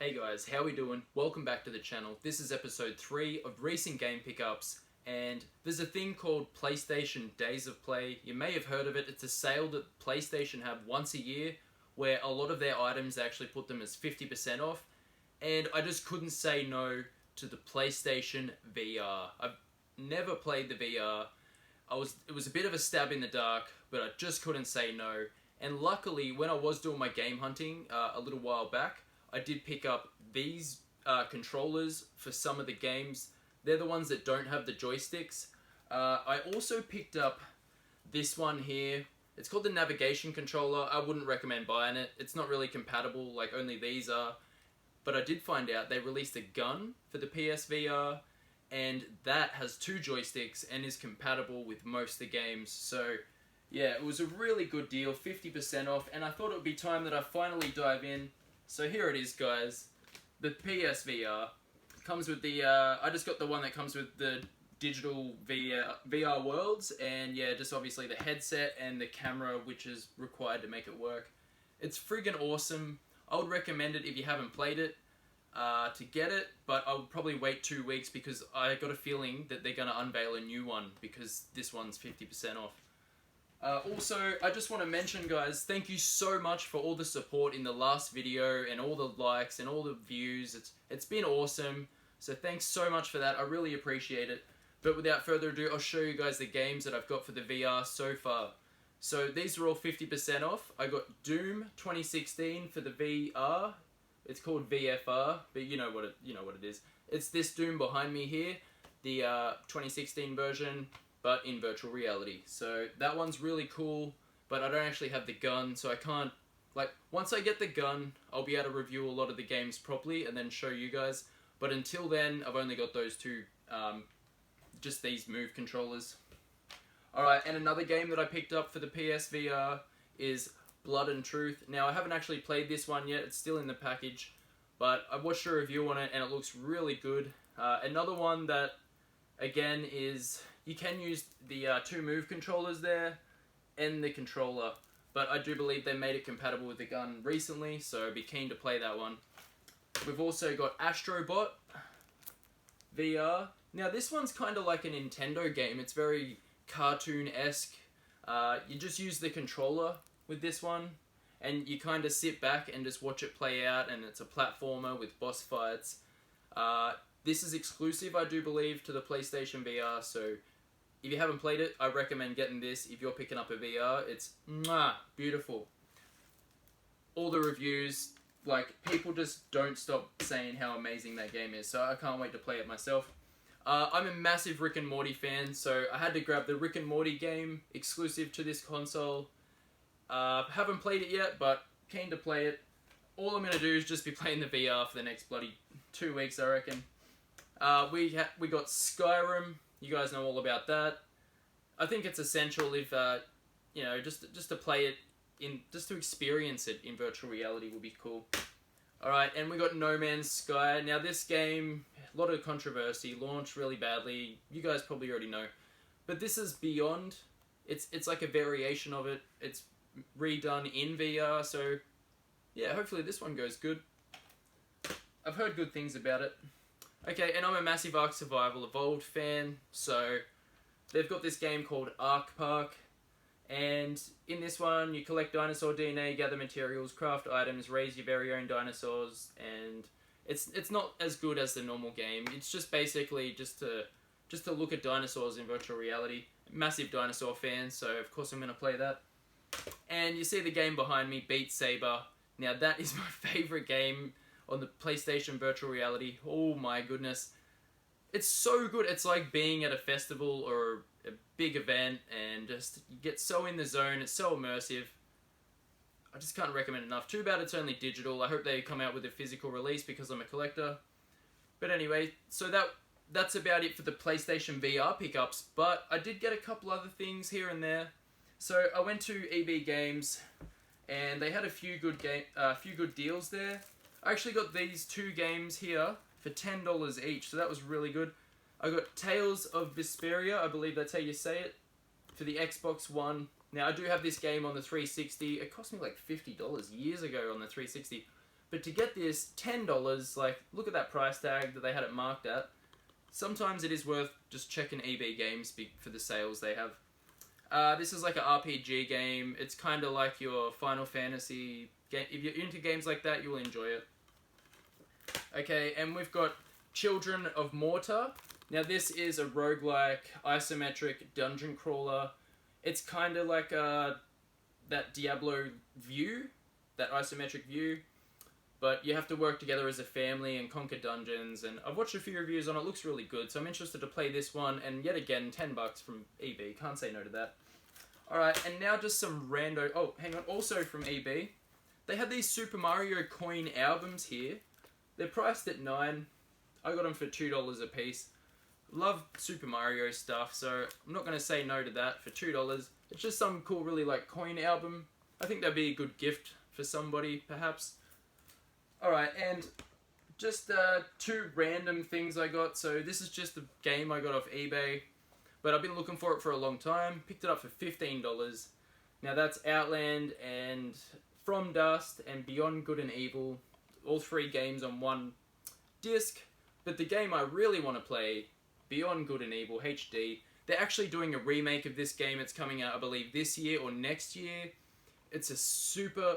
Hey guys, how we doing? Welcome back to the channel. This is episode 3 of recent game pickups, and there's a thing called PlayStation Days of Play. You may have heard of it. It's a sale that PlayStation have once a year where a lot of their items actually put them as 50% off, and I just couldn't say no to the PlayStation VR. I've never played the VR. It was a bit of a stab in the dark, but I just couldn't say no. And luckily, when I was doing my game hunting a little while back, I did pick up these controllers for some of the games. They're the ones that don't have the joysticks. I also picked up this one here. It's called the navigation controller. I wouldn't recommend buying it. It's not really compatible, like only these are. But I did find out they released a gun for the PSVR, and that has 2 joysticks and is compatible with most of the games. So yeah, it was a really good deal, 50% off, and I thought it would be time that I finally dive in. So here it is, guys. The PSVR comes with the, I just got the one that comes with the digital VR worlds, and yeah, just obviously the headset and the camera, which is required to make it work. It's friggin' awesome. I would recommend it if you haven't played it, to get it, but I would probably wait 2 weeks because I got a feeling that they're going to unveil a new one because this one's 50% off. Also, I just want to mention, guys, thank you so much for all the support in the last video and all the likes and all the views. It's been awesome, so thanks so much for that. I really appreciate it. But without further ado, I'll show you guys the games that I've got for the VR so far. So these are all 50% off. I got Doom 2016 for the VR. It's called VFR, but you know what it is. It's this Doom behind me here, the 2016 version, but in virtual reality. So that one's really cool, but I don't actually have the gun, so I can't, like, once I get the gun, I'll be able to review a lot of the games properly and then show you guys. But until then, I've only got those 2, just these Move controllers. Alright, and another game that I picked up for the PSVR is Blood and Truth. Now, I haven't actually played this one yet, it's still in the package, but I watched a review on it and it looks really good. Another one that, again, is, you can use the 2 Move controllers there and the controller, but I do believe they made it compatible with the gun recently, so I'd be keen to play that one. We've also got Astro Bot Vr. Now this one's kind of like a Nintendo game. It's very cartoon-esque. You just use the controller with this one, and you kind of sit back and just watch it play out, and it's a platformer with boss fights. This is exclusive, I do believe, to the PlayStation VR, so if you haven't played it, I recommend getting this if you're picking up a VR. It's beautiful. All the reviews, like, people just don't stop saying how amazing that game is, so I can't wait to play it myself. I'm a massive Rick and Morty fan, so I had to grab the Rick and Morty game exclusive to this console. Haven't played it yet, but keen to play it. All I'm going to do is just be playing the VR for the next bloody 2 weeks, I reckon. We got Skyrim. You guys know all about that. I think it's essential if, you know, just to play it just to experience it in virtual reality would be cool. Alright, and we got No Man's Sky. Now this game, a lot of controversy, launched really badly. You guys probably already know. But this is beyond. It's like a variation of it. It's redone in VR, so yeah, hopefully this one goes good. I've heard good things about it. Okay, and I'm a massive Ark Survival Evolved fan, so they've got this game called Ark Park, and in this one you collect dinosaur DNA, gather materials, craft items, raise your very own dinosaurs, and it's not as good as the normal game. It's just basically just to look at dinosaurs in virtual reality. Massive dinosaur fan, so of course I'm going to play that. And you see the game behind me, Beat Saber. Now that is my favourite game on the PlayStation virtual reality. Oh my goodness. It's so good. It's like being at a festival or a big event, and just you get so in the zone. It's so immersive. I just can't recommend it enough. Too bad it's only digital. I hope they come out with a physical release because I'm a collector. But anyway, so that's about it for the PlayStation VR pickups, but I did get a couple other things here and there. So I went to EB Games, and they had a few good deals there. I actually got these 2 games here for $10 each, so that was really good. I got Tales of Vesperia, I believe that's how you say it, for the Xbox One. Now I do have this game on the 360. It cost me like $50 years ago on the 360, But to get this $10, like, look at that price tag that they had it marked at. Sometimes it is worth just checking EB Games for the sales they have. This is like an RPG game. It's kind of like your Final Fantasy game. If you're into games like that, you'll enjoy it. Okay, and we've got Children of Mortar. Now this is a roguelike, isometric dungeon crawler. It's kind of like that Diablo view, that isometric view. But you have to work together as a family and conquer dungeons. And I've watched a few reviews on it. It looks really good. So I'm interested to play this one. And yet again, $10 from EB. Can't say no to that. Alright, and now just some rando... Oh, hang on. Also from EB, they had these Super Mario coin albums here. They're priced at $9. I got them for $2 a piece. Love Super Mario stuff, so I'm not going to say no to that for $2. It's just some cool, really, like, coin album. I think that'd be a good gift for somebody, perhaps. Alright, and just two random things I got. So this is just a game I got off eBay, but I've been looking for it for a long time. Picked it up for $15. Now that's Outland and From Dust and Beyond Good and Evil. All three games on one disc. But the game I really want to play, Beyond Good and Evil HD, they're actually doing a remake of this game. It's coming out, I believe, this year or next year. It's a super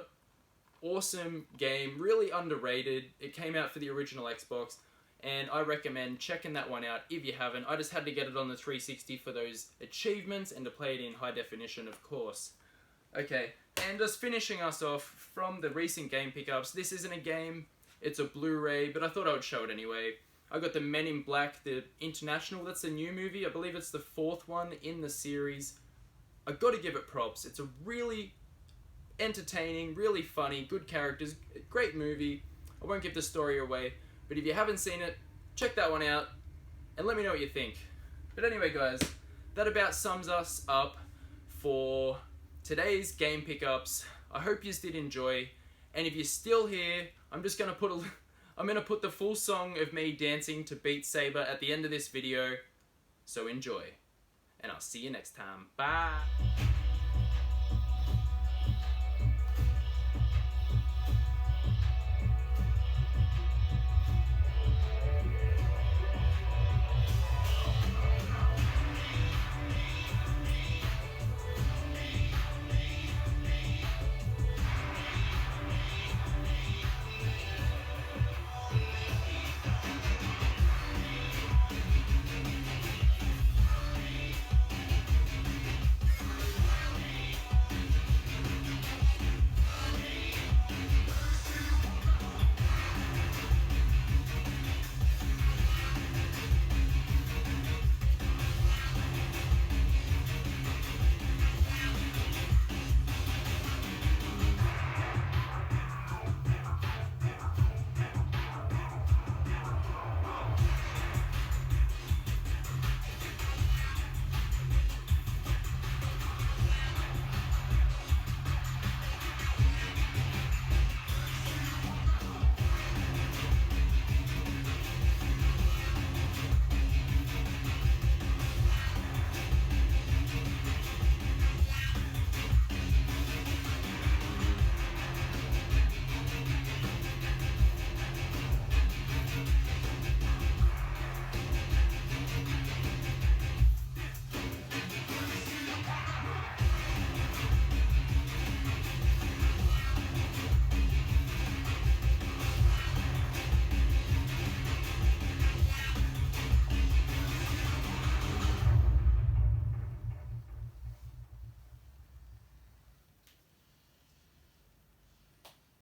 awesome game, really underrated. It came out for the original Xbox, and I recommend checking that one out if you haven't. I just had to get it on the 360 for those achievements and to play it in high definition, of course. Okay, and just finishing us off from the recent game pickups, this isn't a game, it's a Blu-ray, but I thought I would show it anyway. I got the Men in Black, the International, that's a new movie. I believe it's the 4th one in the series. I gotta give it props. It's a really entertaining, really funny, good characters, great movie. I won't give the story away, but if you haven't seen it, check that one out and let me know what you think. But anyway, guys, that about sums us up for today's game pickups. I hope you did enjoy, and if you're still here, I'm just gonna put the full song of me dancing to Beat Saber at the end of this video, so enjoy, and I'll see you next time. Bye.